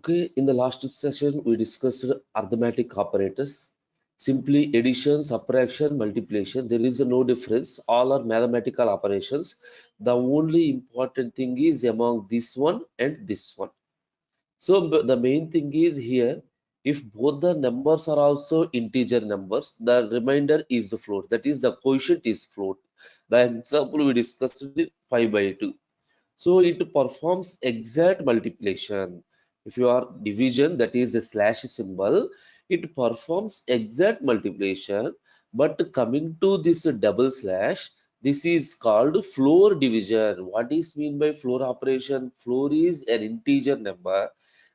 Okay, in the last session, we discussed arithmetic operators. Simply addition, subtraction, multiplication. There is no difference. All are mathematical operations. The only important thing is among this one and this one. So the main thing is here, if both the numbers are also integer numbers, the remainder is the float. That is, the quotient is float. The example we discussed is 5 by 2. So it performs exact multiplication. If you are division, that is a slash symbol, it performs exact multiplication. But coming to this double slash, this is called floor division. What is mean by floor operation? Floor is an integer number.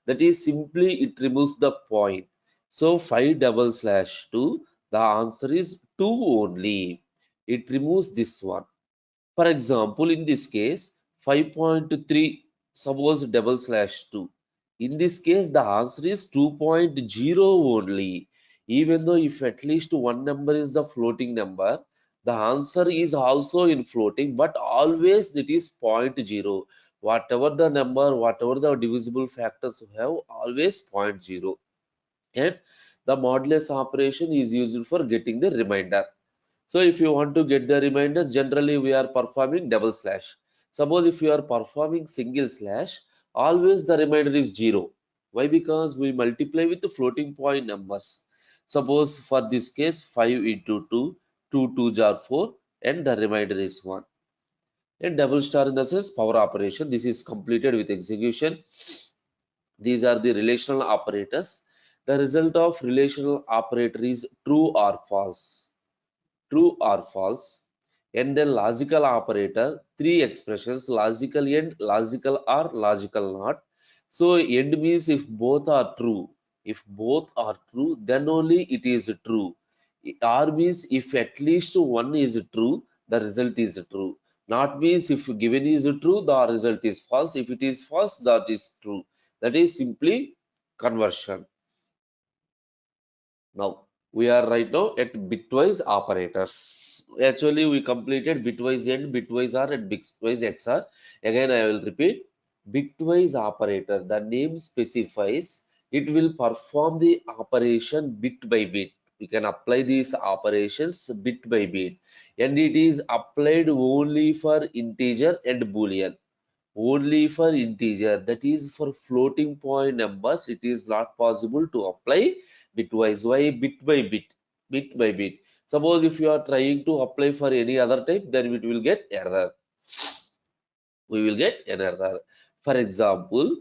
That is simply it removes the point. So 5 double slash 2, the answer is 2 only. It removes this one. For example, in this case, 5.3, suppose double slash 2. In this case, the answer is 2.0 only. Even though if at least one number is the floating number, the answer is also in floating, but always it is 0.0. Whatever the number, whatever the divisible factors you have, always 0.0. And the modulus operation is used for getting the remainder. So if you want to get the remainder, generally we are performing double slash. Suppose if you are performing single slash, always the remainder is 0. Why? Because we multiply with the floating point numbers. Suppose for this case 5 into 2, 2 2s are 4 and the remainder is 1. And double star in the sense power operation. This is completed with execution. These are the relational operators. The result of relational operator is true or false. True or false. And then logical operator, three expressions, logical and logical or logical not. So end means if both are true. If both are true, then only it is true. Or means if at least one is true, the result is true. Not means if given is true, the result is false. If it is false, that is true. That is simply conversion. Now we are right now at bitwise operators. Actually, we completed bitwise and bitwise R and bitwise XR. Again, I will repeat. Bitwise operator, the name specifies it will perform the operation bit by bit. We can apply these operations bit by bit, and it is applied only for integer and boolean. Only for integer, that is for floating point numbers, it is not possible to apply bitwise. Why? Bit by bit, bit by bit. Suppose if you are trying to apply for any other type, then it will get error. We will get an error. For example,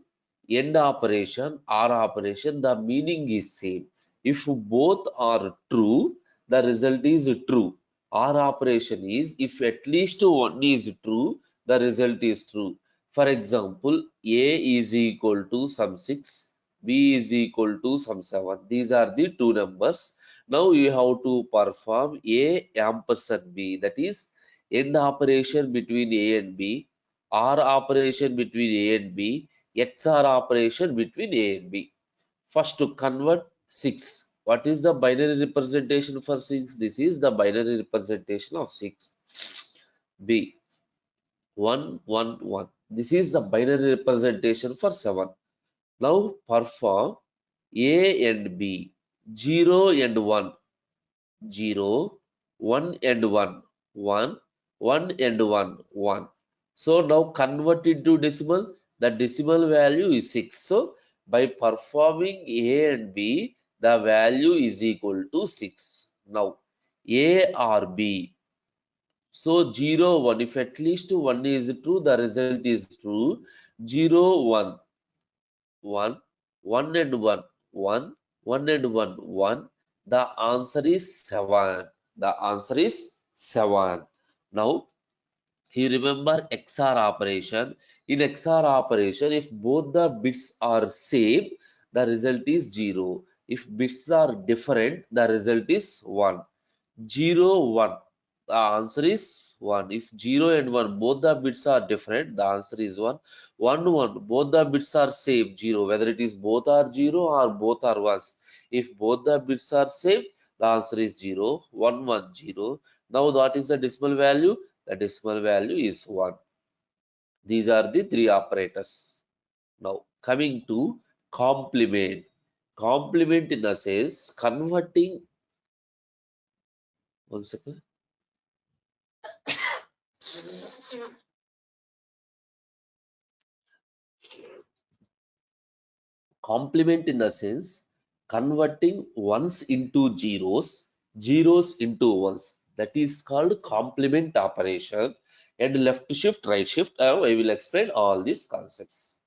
end operation, or operation, the meaning is same. If both are true, the result is true. Or operation is if at least one is true, the result is true. For example, A is equal to some 6, B is equal to some 7. These are the two numbers. Now you have to perform A ampersand B, that is end operation between A and B, OR operation between A and B, XOR operation between A and B. First, to convert 6. What is the binary representation for 6? This is the binary representation of 6. B, 1, 1, 1. This is the binary representation for 7. Now perform A and B, 0 and 1, 0, 1 and 1, 1, 1 and 1, 1. So now convert into decimal. The decimal value is 6. So by performing A and B, the value is equal to 6. Now A or B. So 0, 1. If at least 1 is true, the result is true. 0, 1, 1, 1 and 1, 1, 1 and 1, 1. The answer is 7. The answer is 7. Now, you remember XOR operation. In XOR operation, if both the bits are same, the result is 0. If bits are different, the result is 1. 0, 1. The answer is 1. If 0 and 1, both the bits are different, the answer is 1. 1, 1, both the bits are same, 0. Whether it is both are 0 or both are 1s. If both the bits are same, the answer is 0. 1, 1, 0. Now, what is the decimal value? The decimal value is 1. These are the three operators. Now, coming to Complement. Complement in the sense converting, one second. Complement in the sense converting ones into zeros, zeros into ones. That is called complement operation. And left shift, right shift. Now I will explain all these concepts.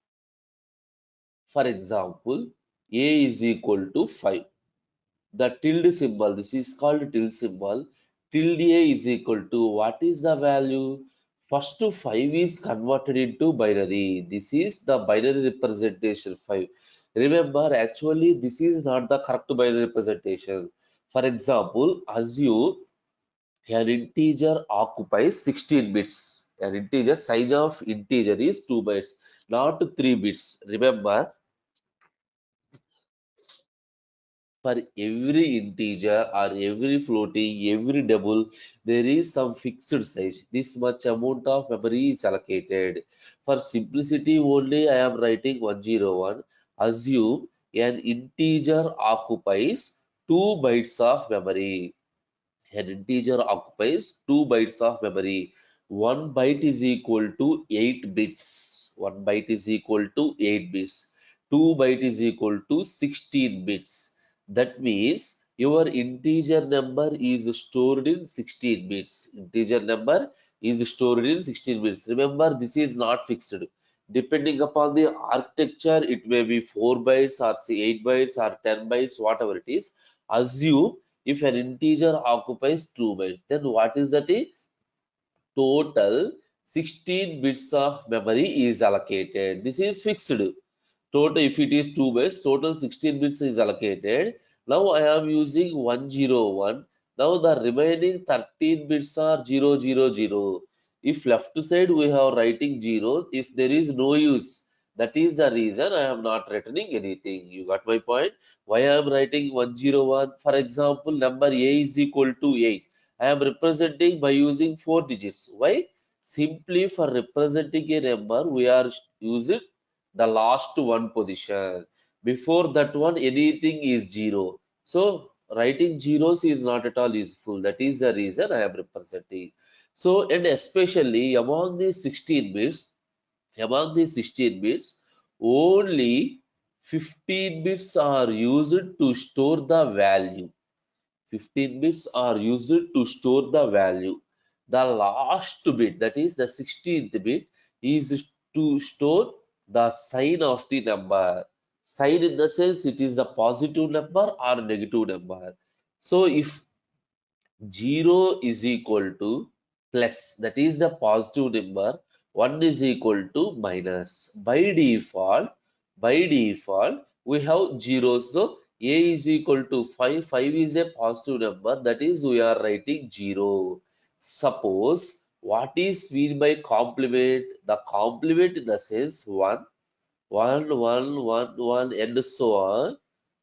For example, A is equal to 5. The tilde symbol, this is called tilde symbol. Tilde A is equal to what is the value? First to 5 is converted into binary. This is the binary representation 5. Remember, actually, this is not the correct binary representation. For example, assume an integer occupies 16 bits. An integer size of integer is 2 bytes, not 3 bits. Remember, for every integer or every floating, every double, there is some fixed size. This much amount of memory is allocated. For simplicity only, I am writing 101. Assume an integer occupies 2 bytes of memory. An integer occupies 2 bytes of memory. 1 byte is equal to 8 bits. 1 byte is equal to 8 bits. 2 byte is equal to 16 bits. That means your integer number is stored in 16 bits. Integer number is stored in 16 bits. Remember, this is not fixed. Depending upon the architecture, it may be 4 bytes or say 8 bytes or 10 bytes, whatever it is. Assume if an integer occupies 2 bytes, then what is that? Total 16 bits of memory is allocated. This is fixed. Total, if it is 2 bytes, total 16 bits is allocated. Now I am using 101. Now the remaining 13 bits are 000. If left side we have writing 0, if there is no use, that is the reason I am not returning anything. You got my point? Why I am writing 101? For example, number A is equal to 8. I am representing by using 4 digits. Why? Simply for representing a number, we are using the last one position. Before that one, anything is 0. So writing zeros is not at all useful. That is the reason I am representing. So, and especially among these 16 bits, only 15 bits are used to store the value. 15 bits are used to store the value. The last bit, that is the 16th bit, is to store the sign of the number. Sign in the sense it is a positive number or negative number. So if 0 is equal to plus, that is the positive number, 1 is equal to minus. By default, we have zeros. So A is equal to 5. 5 is a positive number, that is we are writing 0. Suppose what is mean by complement? The complement in the sense 1, 1, 1, 1, 1, and so on.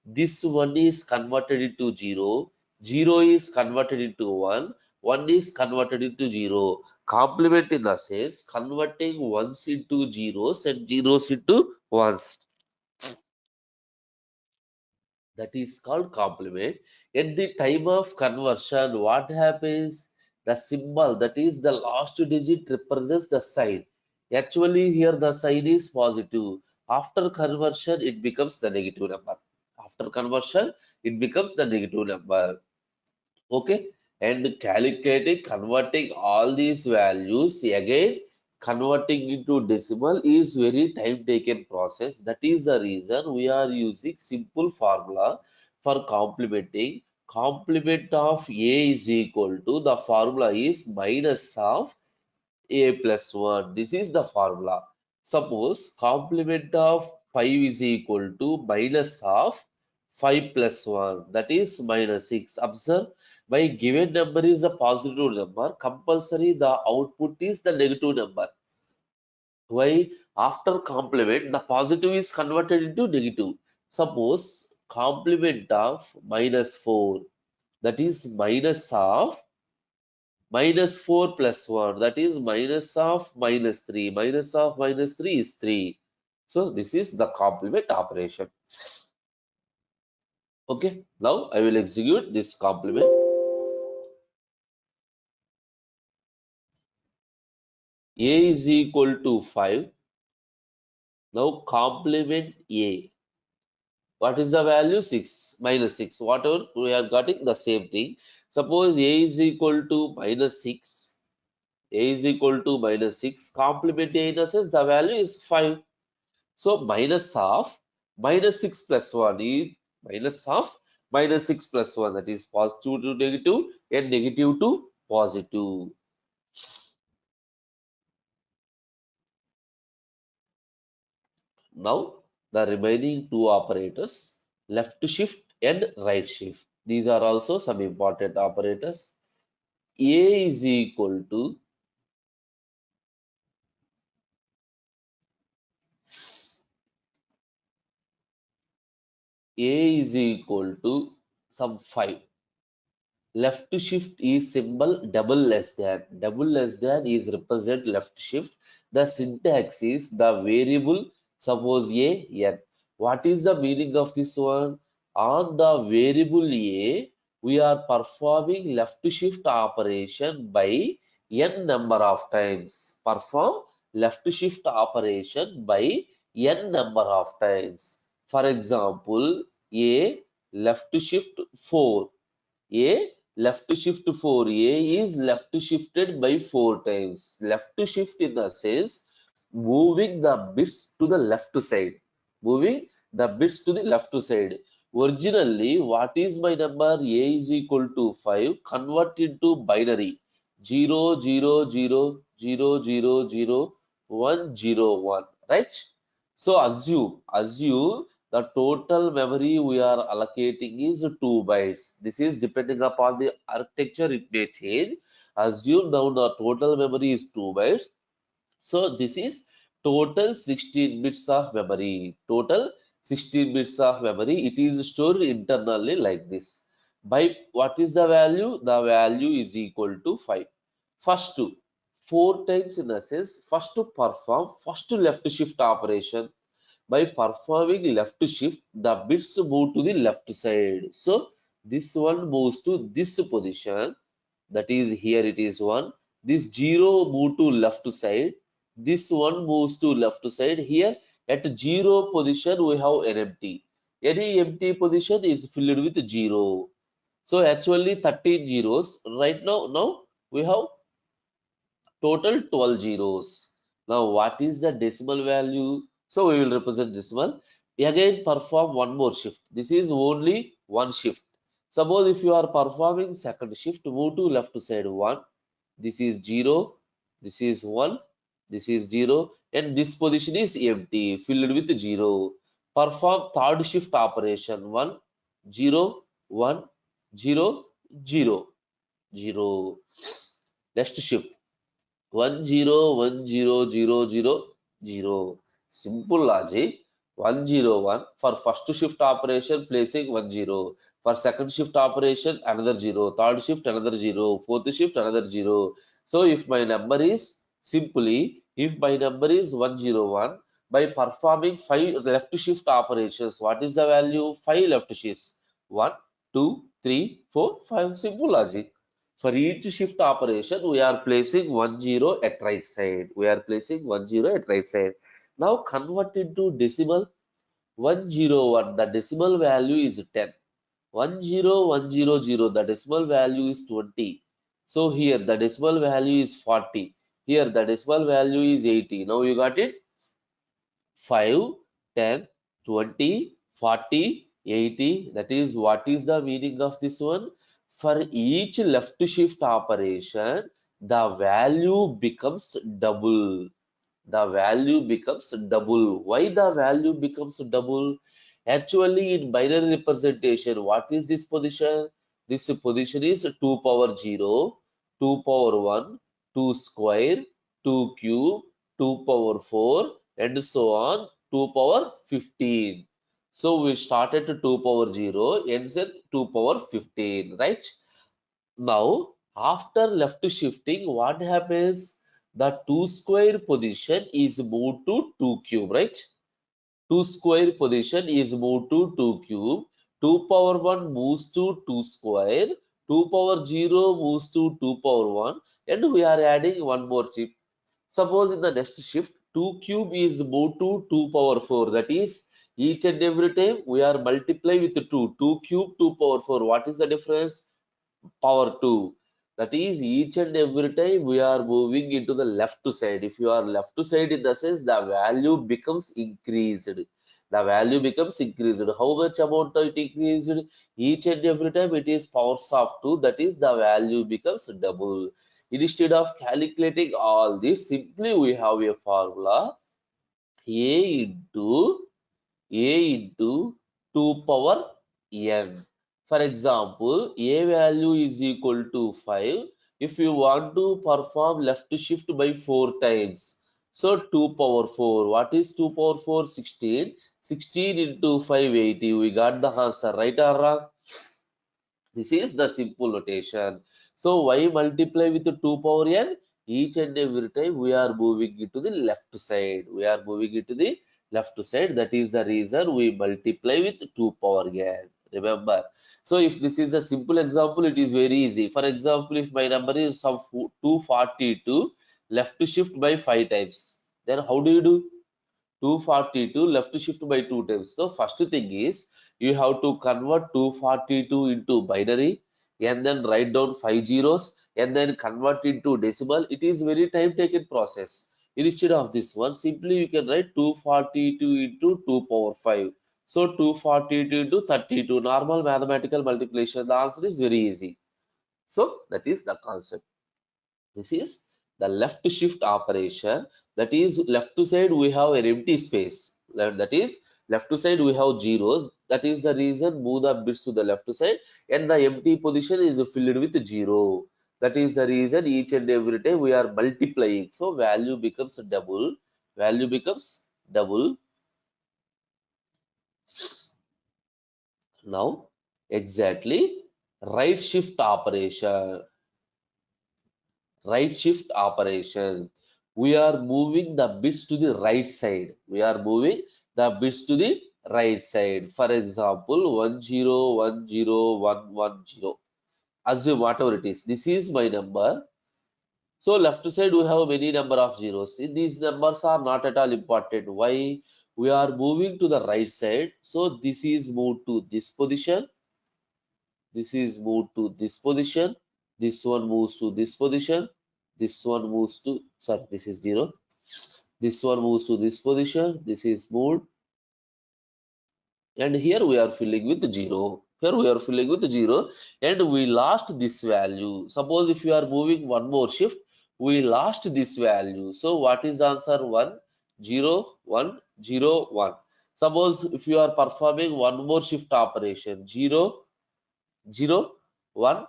This one is converted into 0, 0 is converted into 1, 1 is converted into 0. Complement in the sense converting ones into zeros and zeros into ones. That is called complement. At the time of conversion, what happens? The symbol, that is the last digit, represents the sign. Actually, here the sign is positive. After conversion, it becomes the negative number. After conversion, it becomes the negative number. Okay, and calculating, converting all these values again, converting into decimal is very time taken process. That is the reason we are using simple formula for complementing. Complement of A is equal to, the formula is minus of A plus 1. This is the formula. Suppose complement of 5 is equal to minus of 5 plus 1. That is minus 6. Observe, my given number is a positive number. Compulsory the output is the negative number. Why? After complement, the positive is converted into negative. Suppose complement of minus 4. That is minus of minus 4 plus 1, that is minus of minus 3. Minus of minus 3 is 3. So this is the complement operation. Okay, now I will execute this complement. A is equal to 5. Now complement A. What is the value? 6 minus 6. Whatever we are getting the same thing. Suppose A is equal to minus 6. A is equal to minus 6. Complement A in the sense the value is 5. So minus of minus 6 plus 1 is minus of minus 6 plus 1, that is positive to negative and negative to positive. Now the remaining two operators, left shift and right shift. These are also some important operators. A is equal to A is equal to some 5. Left shift is symbol double less than. Double less than is represent left shift. The syntax is the variable, suppose A, N. What is the meaning of this one? On the variable A, we are performing left shift operation by N number of times. Perform left shift operation by N number of times. For example, A left shift 4. A left shift 4. A is left shifted by 4 times. Left shift in the sense moving the bits to the left side. Moving the bits to the left side. Originally, what is my number? A is equal to 5. Convert into binary. 0, 0, 0, 0, 0, 0, 1, 0, 1. Right? So assume the total memory we are allocating is 2 bytes. This is depending upon the architecture, it may change. Assume now the total memory is 2 bytes. So this is total 16 bits of memory. Total 16 bits of memory. It is stored internally like this. By what is the value? The value is equal to 5. First to 4 times in a sense, first to perform first left shift operation. By performing left shift, the bits move to the left side. So this one moves to this position. That is here it is 1. This 0 move to left side. This one moves to left side. Here at 0 position we have an empty. Any empty position is filled with 0. So actually 13 zeros. Right now we have total 12 zeros. Now, what is the decimal value? So, we will represent decimal. Again, perform one more shift. This is only one shift. Suppose if you are performing second shift, move to left side 1. This is 0. This is 1. This is 0. And this position is empty, filled with 0. Perform third shift operation 1, 0, 1, 0, 0, 0. Next shift 1 0 1 0 0 0 0. Simple logic. 1 0 1 for first shift operation placing 1 0. For second shift operation another 0. Third shift another 0. Fourth shift another 0. So if my number is simply if my number is 1 0 1, by performing 5 left shift operations, what is the value? 5 left shifts. 1 2 3 4 5. Simple logic. For each shift operation, we are placing 1 0 at right side. We are placing 1 0 at right side. Now convert into decimal. 1 0 1. The decimal value is 10. 1 0 1 0 0. The decimal value is 20. So here the decimal value is 40. Here the decimal value is 80. Now you got it? 5, 10, 20, 40, 80. That is what is the meaning of this one? For each left shift operation, the value becomes double. The value becomes double. Why the value becomes double? Actually, in binary representation, what is this position? This position is 2 power 0, 2 power 1, 2 square, 2 cube, 2 power 4, and so on, 2 power 15. So we started to 2 power 0, ends at 2 power 15, right? Now, after left shifting, what happens? The 2 square position is moved to 2 cube, right? 2 square position is moved to 2 cube. 2 power 1 moves to 2 square. 2 power 0 moves to 2 power 1. And we are adding one more chip. Suppose in the next shift, 2 cube is moved to 2 power 4. That is, each and every time we are multiply with 2. 2 cube, 2 power 4. What is the difference? Power 2. That is, each and every time we are moving into the left side. If you are left side, in the sense the value becomes increased. The value becomes increased. How much amount it increased? Each and every time it is powers of 2. That is, the value becomes double. Instead of calculating all this, simply we have a formula a into a into 2 power n. For example, a value is equal to 5. If you want to perform left shift by 4 times, so 2 power 4. What is 2 power 4? 16. 16 into 580. We got the answer, right or wrong? This is the simple notation. So why multiply with the 2 power n? Each and every time we are moving it to the left side. We are moving it to the left side. That is the reason we multiply with 2 power n. Remember. So if this is the simple example, it is very easy. For example, if my number is some 242, left shift by 5 times. Then how do you do? 242 left shift by 2 times. So first thing is you have to convert 242 into binary and then write down 5 zeros and then convert into decimal. It is very time taken process. Instead of this one, simply you can write 242 into 2 power 5. So 242 into 32, normal mathematical multiplication. The answer is very easy. So that is the concept. This is the left shift operation. That is, left side we have an empty space. That is, left side we have zeros. That is the reason move the bits to the left side and the empty position is filled with 0. That is the reason each and every time we are multiplying. So value becomes double. Value becomes double. Now, exactly, right shift operation. Right shift operation. We are moving the bits to the right side. We are moving the bits to the right side. For example, 10101110. Assume whatever it is. This is my number. So left side we have many number of zeros. These numbers are not at all important. Why? We are moving to the right side. So this is moved to this position. This is moved to this position. This one moves to this position. This one moves to, sorry, this is 0. This one moves to this position. This is moved. And here we are filling with 0. Here we are filling with 0. And we lost this value. Suppose if you are moving one more shift, we lost this value. So what is the answer? 1, 0, 1, 0, 1. Suppose if you are performing one more shift operation, 0, 0, 1,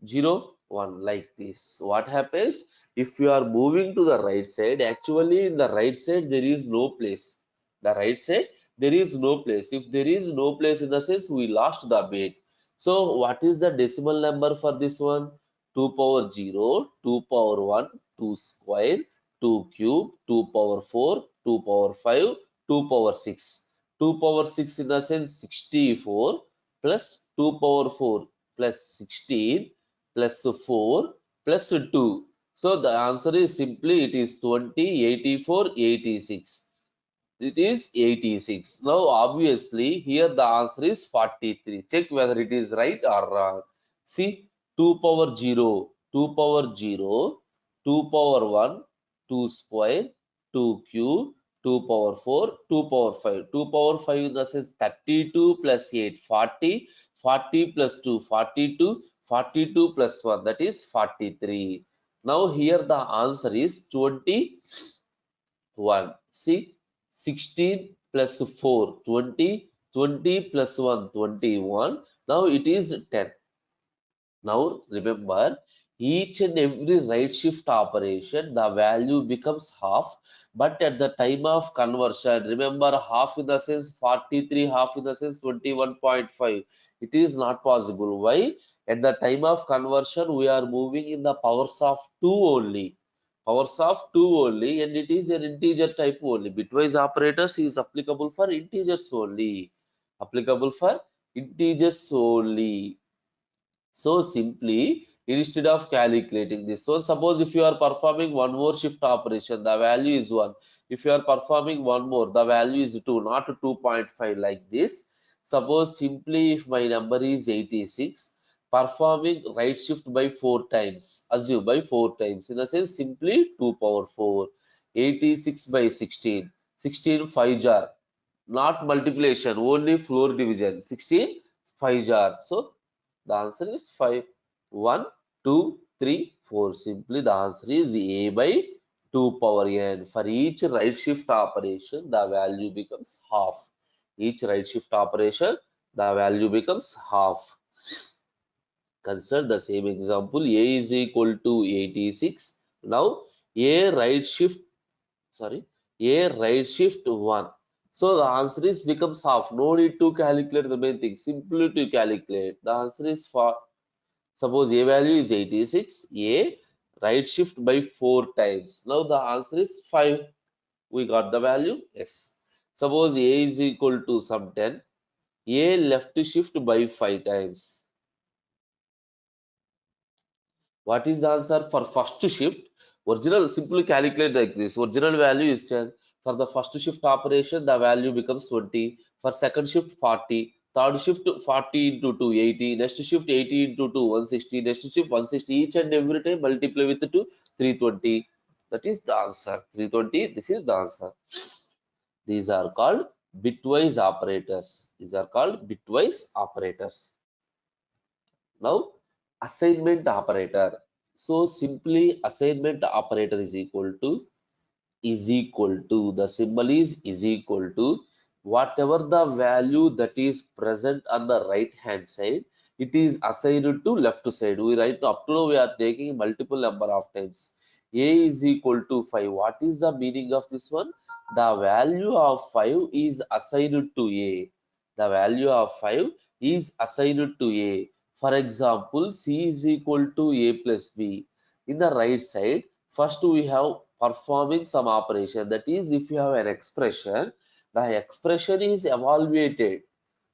0, 1, like this. What happens if you are moving to the right side? Actually, in the right side, there is no place. The right side, there is no place. If there is no place, in the sense, we lost the bit. So, what is the decimal number for this one? 2 power 0, 2 power 1, 2 square, 2 cube, 2 power 4, 2 power 5, 2 power 6. 2 power 6 in the sense 64 plus 2 power 4 plus 16 plus 4 plus 2. So the answer is simply it is 20, 84, 86. It is 86. Now obviously here the answer is 43. Check whether it is right or wrong. See, 2 power 0, 2 power 0, 2 power 1, 2 square, 2 cube, 2 power 4, 2 power 5. 2 power 5 in the sense 32 plus 8, 40, 40 plus 2, 42, 42 plus 1, that is 43. Now here the answer is 21. See, 16 plus 4, 20, 20 plus 1, 21. Now it is 10. Now remember, each and every right shift operation, the value becomes half. But at the time of conversion, remember half in the sense 43, half in the sense 21.5. It is not possible. Why? At the time of conversion, we are moving in the powers of 2 only. powers of 2 only, and it is an integer type only. Bitwise operators is applicable for integers only. Applicable for integers only. So simply, instead of calculating this one, suppose if you are performing one more shift operation, the value is 1. If you are performing one more, the value is 2, not 2.5 like this. Suppose simply if my number is 86, performing right shift by 4 times, assume by 4 times, in a sense simply 2 power 4, 86 by 16, 16 5 jar, not multiplication, only floor division, 16 5 jar. So the answer is 5. 1, 2, 3, 4. Simply the answer is A by 2 power n. For each right shift operation, the value becomes half. Each right shift operation, the value becomes half. Consider the same example. A is equal to 86. Now, A right shift, sorry, A right shift 1. So the answer is becomes half. No need to calculate the main thing. Simply to calculate. The answer is for, suppose A value is 86, A right shift by 4 times. Now the answer is 5. We got the value? Yes. Suppose A is equal to some 10, A left shift by 5 times. What is the answer for first shift? Original, simply calculate like this. Original value is 10. For the first shift operation, the value becomes 20. For second shift, 40. Third shift, 40 into 2, 80. Next shift, 80 into 2, 160. Next shift, 160. Each and every time multiply with 2, 320. That is the answer. 320, this is the answer. These are called bitwise operators. These are called bitwise operators. Now, assignment operator. So simply assignment operator is equal to the symbol is equal to whatever the value that is present on the right hand side, it is assigned to left side. We write up to now we are taking multiple number of times. A is equal to 5. What is the meaning of this one? The value of 5 is assigned to A. The value of 5 is assigned to A. For example, C is equal to A plus B. In the right side, first we have performing some operation. That is, if you have an expression, the expression is evaluated.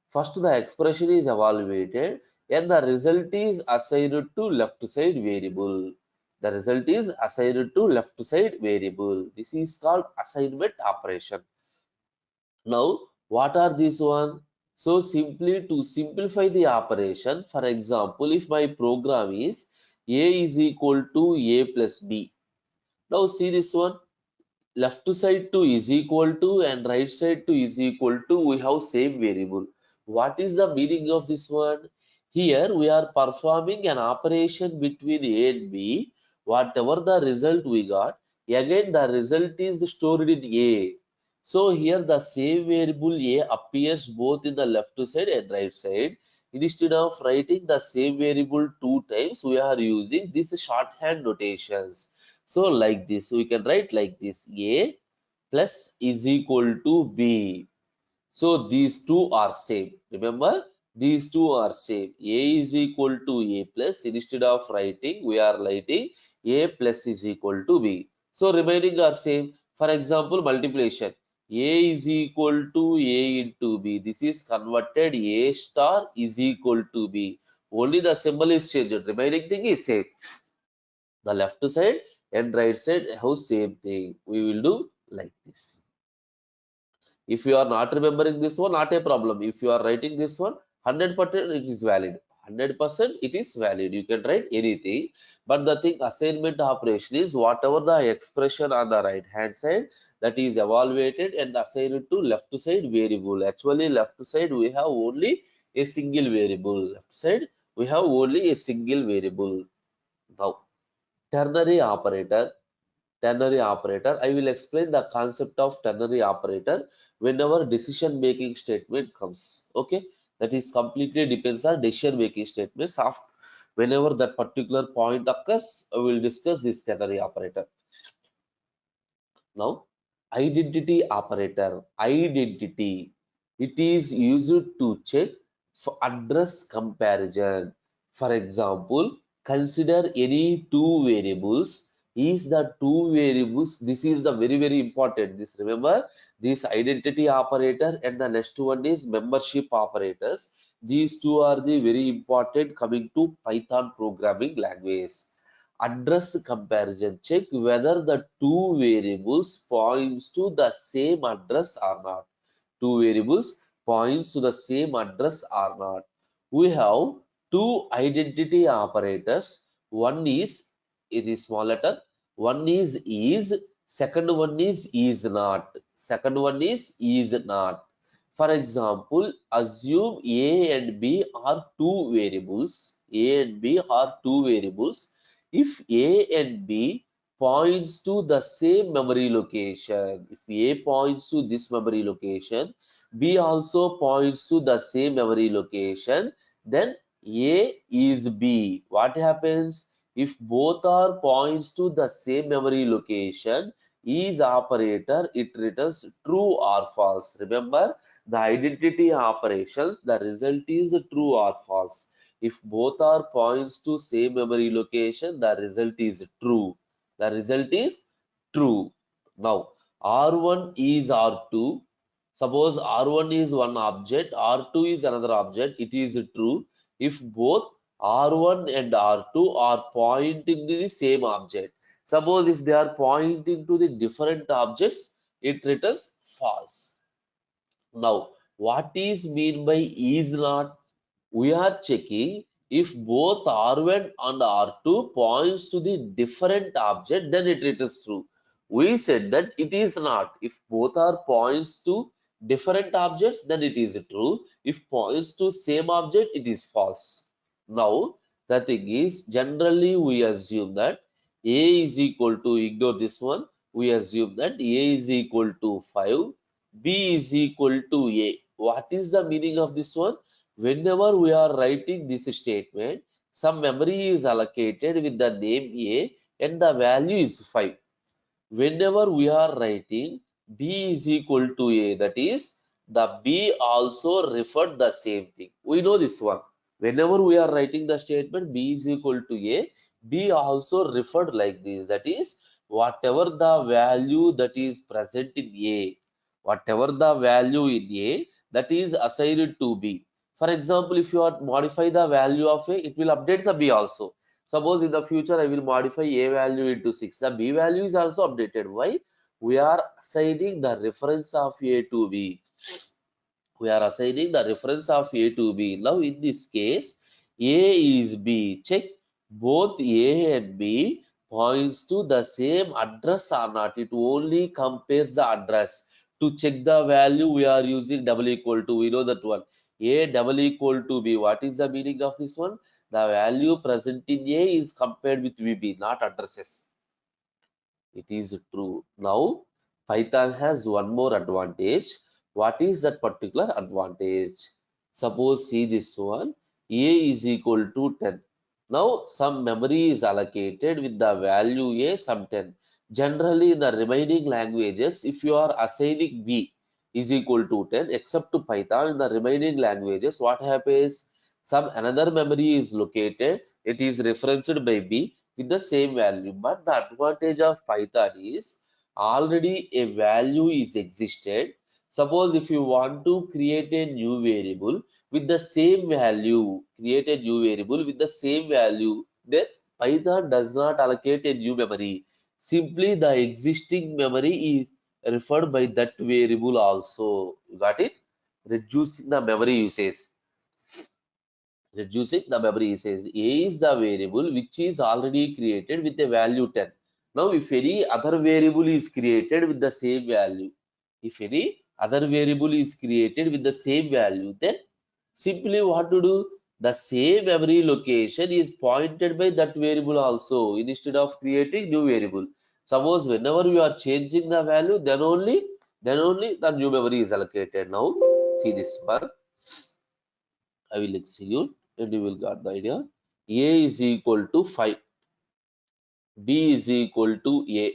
First, the expression is evaluated and the result is assigned to left side variable. The result is assigned to left side variable. This is called assignment operation. Now, what are these one? So simply to simplify the operation, for example, if my program is A is equal to A plus B. Now see this one, left side to is equal to and right side to is equal to, we have same variable. What is the meaning of this one? Here we are performing an operation between A and B. Whatever the result we got, again the result is stored in A. So here the same variable A appears both in the left side and right side. Instead of writing the same variable two times, we are using this shorthand notations. So like this, we can write like this, A plus is equal to B. So these two are same. Remember, these two are same. A is equal to A plus. Instead of writing, we are writing A plus is equal to B. So remaining are same. For example, multiplication. A is equal to A into B. This is converted A star is equal to B. Only the symbol is changed. Remaining thing is same. The left side and right side have same thing. We will do like this. If you are not remembering this one, not a problem. If you are writing this one, 100% it is valid. 100% it is valid. You can write anything. But the thing assignment operation is whatever the expression on the right hand side that is evaluated and assigned to left side variable. Actually, left side we have only a single variable. Left side we have only a single variable. Now, ternary operator. Ternary operator. I will explain the concept of ternary operator whenever decision making statement comes. Okay, that is completely depends on decision making statements. Of whenever that particular point occurs, I will discuss this ternary operator. Now, identity operator. Identity. It is used to check for address comparison. For example, consider any two variables. is the two variables. This is the very important. This remember this identity operator and the next one is membership operators. These two are the very important coming to Python programming language. Address comparison. Check whether the two variables points to the same address or not. Two variables points to the same address or not. We have two identity operators. One is small letter. One is. Second one is not. Second one is not. For example, assume A and B are two variables. A and B are two variables. If A and B points to the same memory location, if A points to this memory location, B also points to the same memory location, then A is B. What happens? If both are points to the same memory location, is operator, it returns true or false. Remember, the identity operations, the result is true or false. If both are points to same memory location, the result is true. The result is true. Now, R1 is R2. Suppose R1 is one object, R2 is another object, it is true if both R1 and R2 are pointing to the same object. Suppose if they are pointing to the different objects, it returns false. Now, what is mean by is not? We are checking if both R1 and R2 points to the different object, then it is true. We said that it is not. If both are points to different objects, then it is true. If points to same object, it is false. Now, the thing is, generally we assume that A is equal to, ignore this one, we assume that A is equal to 5, B is equal to A. What is the meaning of this one? Whenever we are writing this statement, some memory is allocated with the name A and the value is 5. Whenever we are writing B is equal to A, that is the B also referred the same thing. We know this one. Whenever we are writing the statement B is equal to A, B also referred like this. That is whatever the value that is present in A, whatever the value in A that is assigned to B. For example, if you are modify the value of A, it will update the B also. Suppose in the future I will modify A value into 6. The B value is also updated. Why? We are assigning the reference of A to B. We are assigning the reference of A to B. Now in this case, A is B. Check both A and B points to the same address or not. It only compares the address. To check the value, we are using double equal to. We know that one. A double equal to B. What is the meaning of this one? The value present in A is compared with VB, not addresses. It is true. Now, Python has one more advantage. What is that particular advantage? Suppose see this one. A is equal to 10. Now, some memory is allocated with the value A, some 10. Generally, in the remaining languages, if you are assigning B is equal to 10, except to Python, in the remaining languages, what happens? Some another memory is located. It is referenced by B with the same value. But the advantage of Python is already a value is existed. Suppose if you want to create a new variable with the same value, create a new variable with the same value, then Python does not allocate a new memory. Simply the existing memory is referred by that variable also. You got it? Reducing the memory usage. Reducing the memory says A is the variable which is already created with a value 10. Now, if any other variable is created with the same value, if any other variable is created with the same value, then simply what to do? The same memory location is pointed by that variable also instead of creating new variable. Suppose whenever you are changing the value, then only the new memory is allocated. Now, see this one. I will execute and you will get the idea. A is equal to 5. B is equal to A.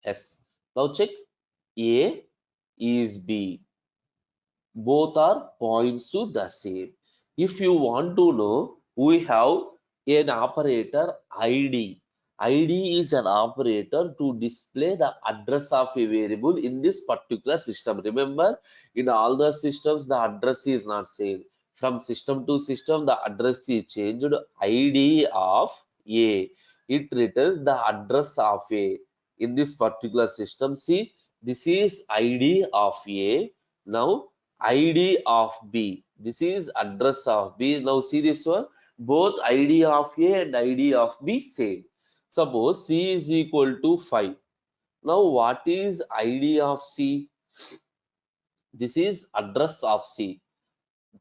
S. Now check A. is B. Both are points to the same. If you want to know, we have an operator ID. ID is an operator to display the address of a variable in this particular system. Remember, in all the systems, the address is not same. From system to system, the address is changed. ID of A. It returns the address of A. In this particular system, see, this is ID of A. Now, ID of B. This is address of B. Now see this one. Both ID of A and ID of B same. Suppose C is equal to 5. Now what is ID of C? This is address of C.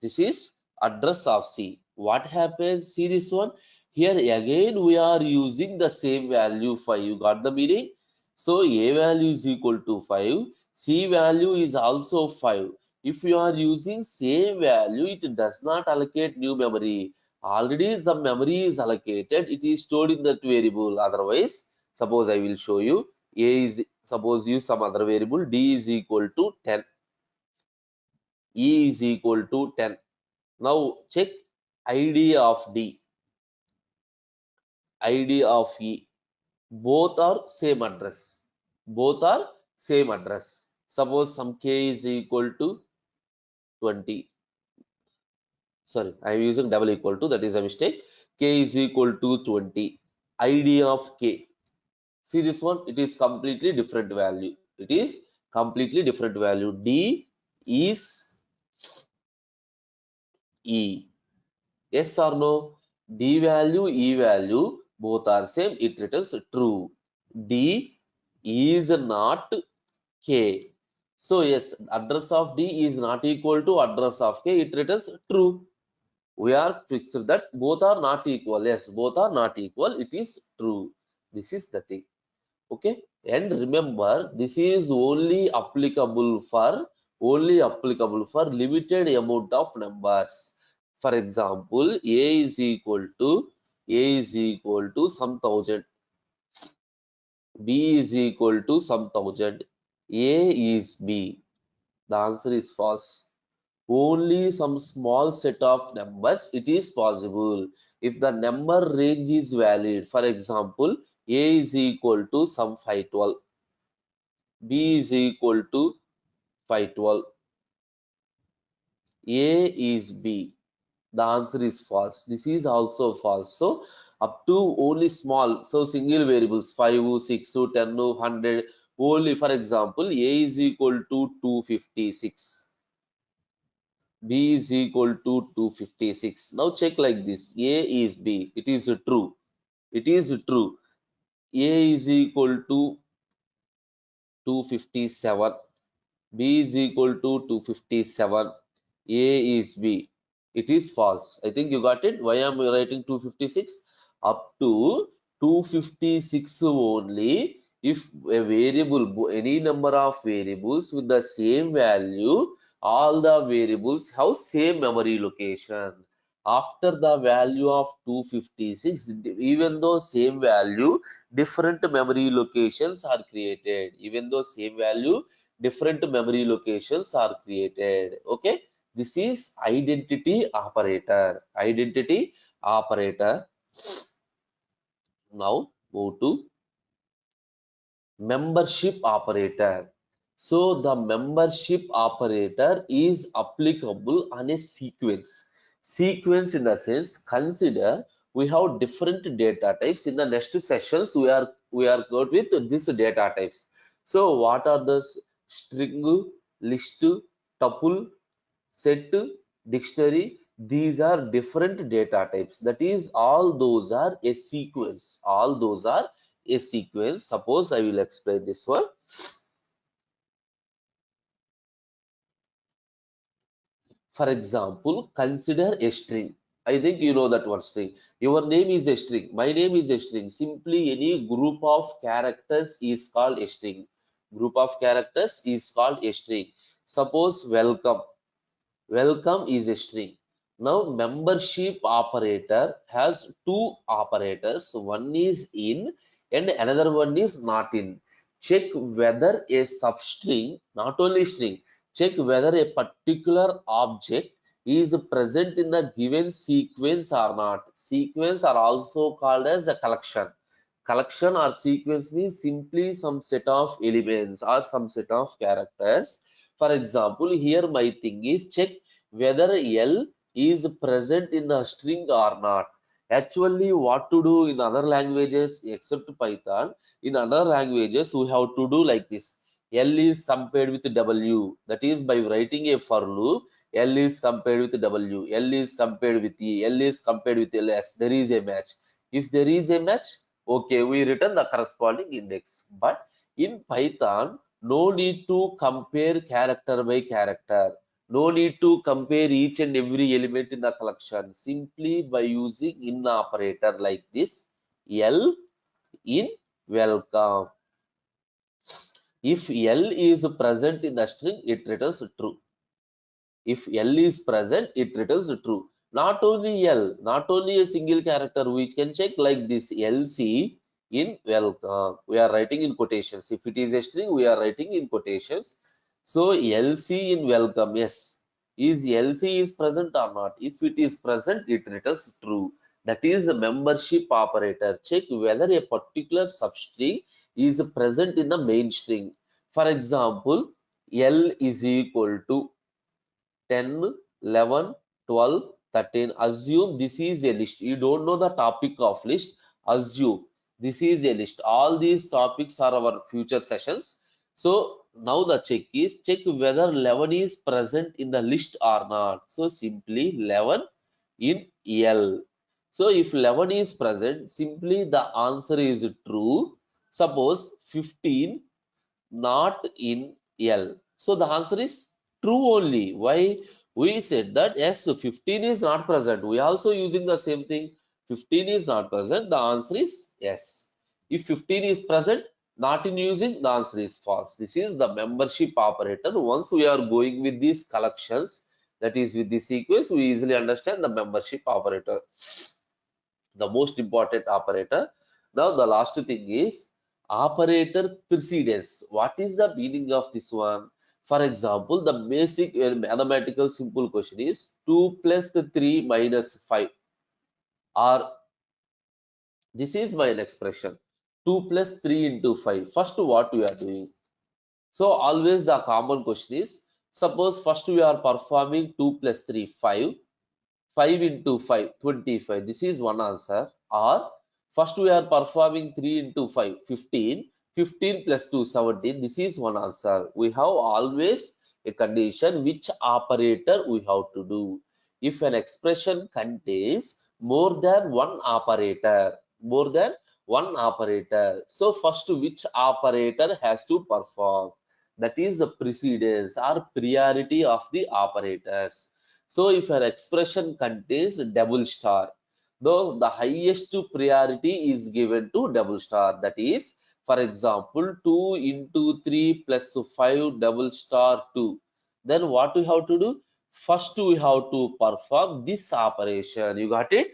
This is address of C. What happens? See this one. Here again we are using the same value 5. You got the meaning? So A value is equal to 5. C value is also 5. If you are using same value, it does not allocate new memory. Already the memory is allocated. It is stored in that variable. Otherwise, suppose I will show you. A is, suppose use some other variable. D is equal to 10. E is equal to 10. Now check ID of D, ID of E. Both are same address. Both are same address. Suppose some K is equal to 20. Sorry, I am using double equal to, that is a mistake. K is equal to 20. ID of K. See this one, it is completely different value. It is completely different value. D is E. Yes or no? D value, E value, both are same. It returns true. D is not K. So yes, address of D is not equal to address of K. It returns true. We are fixed that both are not equal. Yes, both are not equal. It is true. This is the thing. Okay. And remember, this is only applicable for limited amount of numbers. For example, A is equal to some thousand, B is equal to some thousand, A is B. The answer is false. Only some small set of numbers it is possible. If the number range is valid, for example, A is equal to some 512, B is equal to 512, A is B. The answer is false. This is also false. So up to only small, so single variables 5, 6, 10, 100. Only for example, A is equal to 256. B is equal to 256. Now check like this. A is B. It is true. It is true. A is equal to 257. B is equal to 257. A is B. It is false. I think you got it. Why am I writing 256? Up to 256 only. If a variable, any number of variables with the same value, all the variables have same memory location. After the value of 256, even though same value, different memory locations are created. Even though same value, different memory locations are created. Okay, this is identity operator. Identity operator. Now move to membership operator. So the membership operator is applicable on a sequence. Sequence in the sense, consider we have different data types. In the next sessions, we are good with these data types. So what are the string, list, tuple, set, dictionary? These are different data types. That is, all those are a sequence. All those are a sequence. Suppose I will explain this one. For example, consider a string. I think you know that one string. Your name is a string. My name is a string. Simply any group of characters is called a string. Group of characters is called a string. Suppose welcome. Welcome is a string. Now membership operator has two operators. One is in and another one is not in. check whether a substring, not only string, check whether a particular object is present in a given sequence or not. Sequence are also called as a collection. Collection or sequence means simply some set of elements or some set of characters. For example, here my thing is check whether L is present in a string or not. Actually, what to do in other languages except Python? In other languages, we have to do like this. L is compared with W. That is by writing a for loop. L is compared with W. L is compared with E. L is compared with LS. There is a match. If there is a match, okay, we return the corresponding index. But in Python, no need to compare character by character. No need to compare each and every element in the collection. Simply by using in operator like this, L in welcome. If L is present in the string, it returns true. If L is present, it returns true. Not only L, not only a single character, we can check like this LC in welcome. We are writing in quotations. If it is a string, we are writing in quotations. So LC in welcome, yes. Is LC is present or not? If it is present, it returns true. That is the membership operator. Check whether a particular substring is present in the main string. For example, L is equal to 10, 11, 12, 13. Assume this is a list. You don't know the topic of list. Assume this is a list. All these topics are our future sessions. So now the check is check whether 11 is present in the list or not. So simply 11 in L. So if 11 is present, simply the answer is true. Suppose 15 not in L. So the answer is true only. Why? We said that yes, 15 is not present. We also using the same thing. 15 is not present. The answer is yes. If 15 is present, not in using, the answer is false. This is the membership operator. Once we are going with these collections, that is with this sequence, we easily understand the membership operator, the most important operator. Now the last thing is operator precedence. What is the meaning of this one? For example, the basic mathematical simple question is 2 plus the 3 minus 5, or this is my expression 2 plus 3 into 5. First, what we are doing? So always the common question is, suppose first we are performing 2 plus 3 5, 5 into 5, 25. This is one answer. Or first we are performing 3 into 5, 15. 15 plus 2, 17. This is one answer. We have always a condition which operator we have to do. If an expression contains more than one operator, more than one operator. So first which operator has to perform? That is the precedence or priority of the operators. So if an expression contains double star, though the highest priority is given to double star. That is, for example, 2 into 3 plus 5 double star 2. Then what we have to do? First we have to perform this operation. You got it?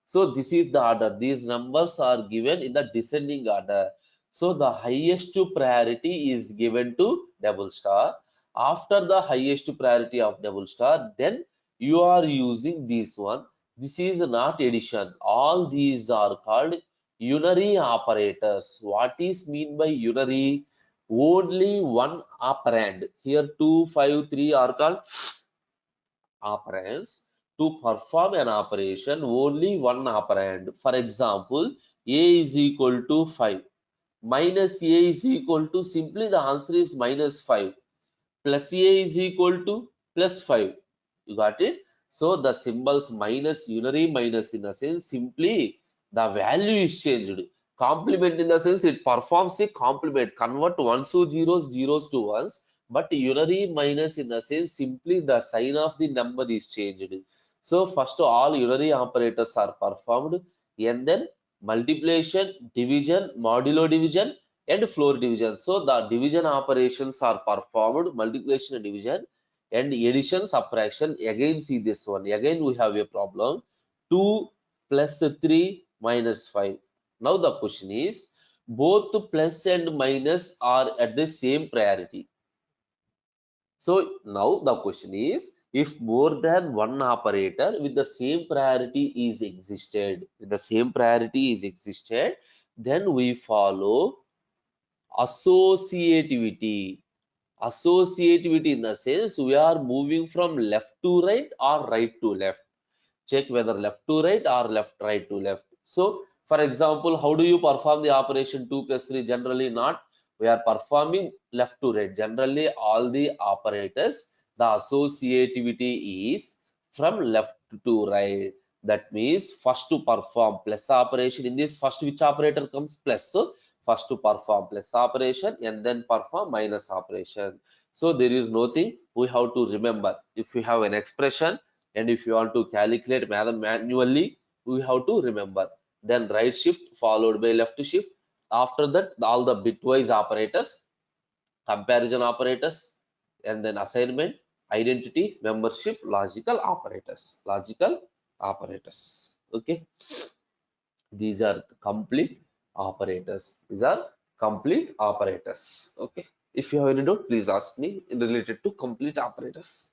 So this is the order. These numbers are given in the descending order. So the highest priority is given to double star. After the highest priority of double star, then you are using this one. This is not addition. All these are called unary operators. What is mean by unary? Only one operand. Here 2, 5, 3 are called operands. To perform an operation, only one operand. For example, a is equal to 5. Minus a is equal to, simply the answer is minus 5. Plus a is equal to plus 5. You got it? So the symbols minus, unary minus, in a sense, simply the value is changed. Complement in the sense it performs a complement, convert ones to zeros, zeros to ones. But unary minus in the sense simply the sign of the number is changed. So first all unary operators are performed, and then multiplication, division, modulo division, and floor division. So the division operations are performed, multiplication and division, and addition, subtraction. Again see this one. Again we have a problem. 2 plus 3 minus 5. Now the question is, both plus and minus are at the same priority. So now the question is, if more than one operator with the same priority is existed, then we follow associativity. Associativity in the sense we are moving from left to right or right to left. Check whether left to right or left right to left. So for example, how do you perform the operation 2 plus 3? Generally not. We are performing left to right. Generally all the operators, the associativity is from left to right. That means first to perform plus operation. In this first, which operator comes? Plus. So first to perform plus operation and then perform minus operation. So there is nothing we have to remember. If we have an expression and if you want to calculate manually, we have to remember. Then right shift followed by left shift. After that, all the bitwise operators, comparison operators, and then assignment, identity, membership, logical operators. Logical operators. Okay, these are the complete operators. These are complete operators. Okay. If you have any doubt, please ask me related to complete operators.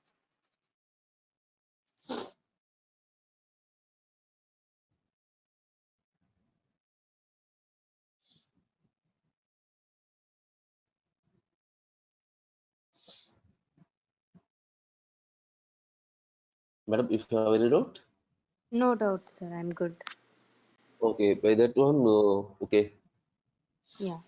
Madam, if you have any doubt. No doubt, sir. I'm good. Okay, by that one, okay. Yeah.